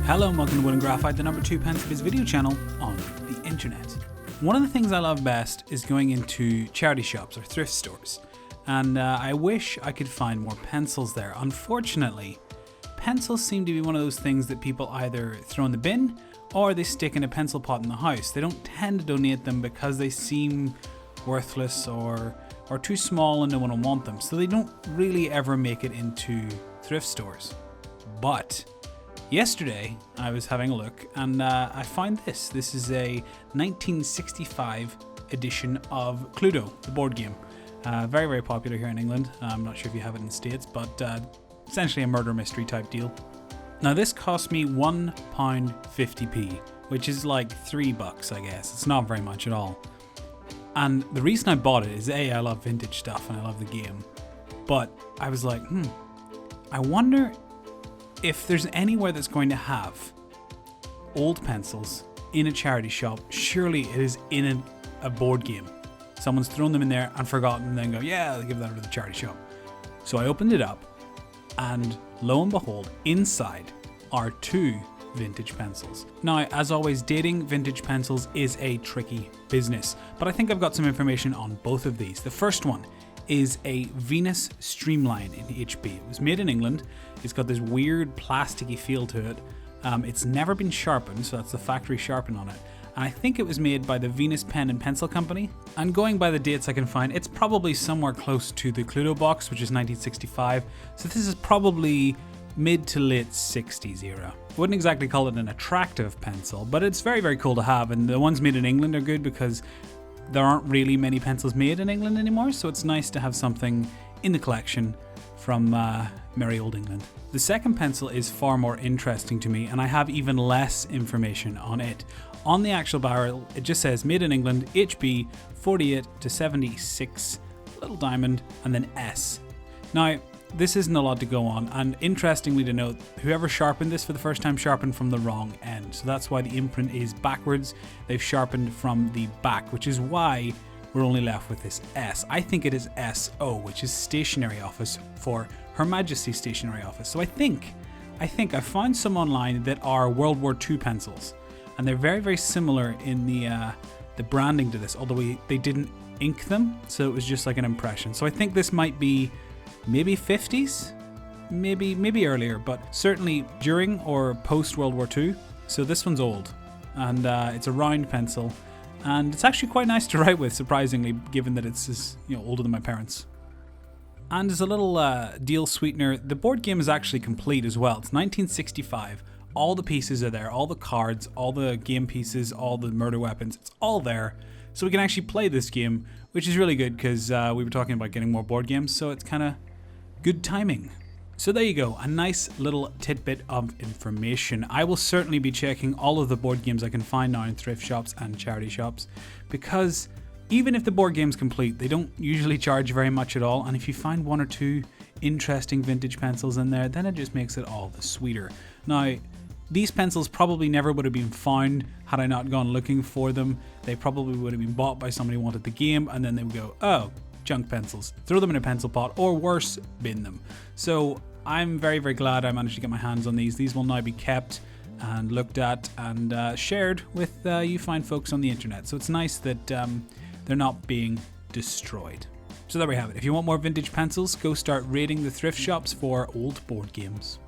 Hello and welcome to Wood and Graphite, the number 2 pencil-based video channel on the internet. One of the things I love best is going into charity shops or thrift stores, and I wish I could find more pencils there. Unfortunately, pencils seem to be one of those things that people either throw in the bin or they stick in a pencil pot in the house. They don't tend to donate them because they seem worthless or too small and no one will want them, so they don't really ever make it into thrift stores. But yesterday I was having a look and I find this. This is a 1965 edition of Cluedo, the board game. Very, very popular here in England. I'm not sure if you have it in the States, but essentially a murder mystery type deal. Now this cost me £1.50p, which is like $3, I guess. It's not very much at all. And the reason I bought it is A, I love vintage stuff and I love the game. But I was like, I wonder if there's anywhere that's going to have old pencils in a charity shop. Surely it is in a board game. Someone's thrown them in there and forgotten and then go, yeah, I'll give that to the charity shop. So I opened it up and lo and behold, inside are 2 vintage pencils. Now, as always, dating vintage pencils is a tricky business, but I think I've got some information on both of these. The first one is a Venus Streamline in HB. It was made in England. It's got this weird plasticky feel to it. It's never been sharpened, so that's the factory sharpen on it. And I think it was made by the Venus Pen and Pencil Company. And going by the dates I can find, it's probably somewhere close to the Cluedo box, which is 1965. So this is probably mid to late 60s era. I wouldn't exactly call it an attractive pencil, but it's very, very cool to have. And the ones made in England are good because there aren't really many pencils made in England anymore, so it's nice to have something in the collection from merry old England. The second pencil is far more interesting to me, and I have even less information on it. On the actual barrel, it just says made in England, HB 48 to 76, little diamond, and then S. Now, this isn't a lot to go on, and interestingly to note, whoever sharpened this for the first time sharpened from the wrong end. So that's why the imprint is backwards. They've sharpened from the back, which is why we're only left with this S. I think it is SO, which is Stationery Office for Her Majesty's Stationery Office. So I think I found some online that are World War II pencils, and they're very, very similar in the branding to this, although they didn't ink them, so it was just like an impression. So I think this might be maybe 50s, maybe earlier, but certainly during or post World War II. So this one's old, and it's a round pencil, and it's actually quite nice to write with, surprisingly, given that it's older than my parents. And as a little deal sweetener, the board game is actually complete as well. It's 1965. All the pieces are there, all the cards, all the game pieces, all the murder weapons. It's all there. So we can actually play this game, which is really good because we were talking about getting more board games, so it's kind of good timing. So there you go, a nice little tidbit of information. I will certainly be checking all of the board games I can find now in thrift shops and charity shops, because even if the board game's complete, they don't usually charge very much at all, and if you find 1 or 2 interesting vintage pencils in there, then it just makes it all the sweeter. Now, these pencils probably never would have been found had I not gone looking for them. They probably would have been bought by somebody who wanted the game, and then they would go, oh, junk pencils, throw them in a pencil pot, or worse, bin them. So I'm very, very glad I managed to get my hands on these. These will now be kept and looked at and shared with you fine folks on the internet. So it's nice that they're not being destroyed. So there we have it. If you want more vintage pencils, go start raiding the thrift shops for old board games.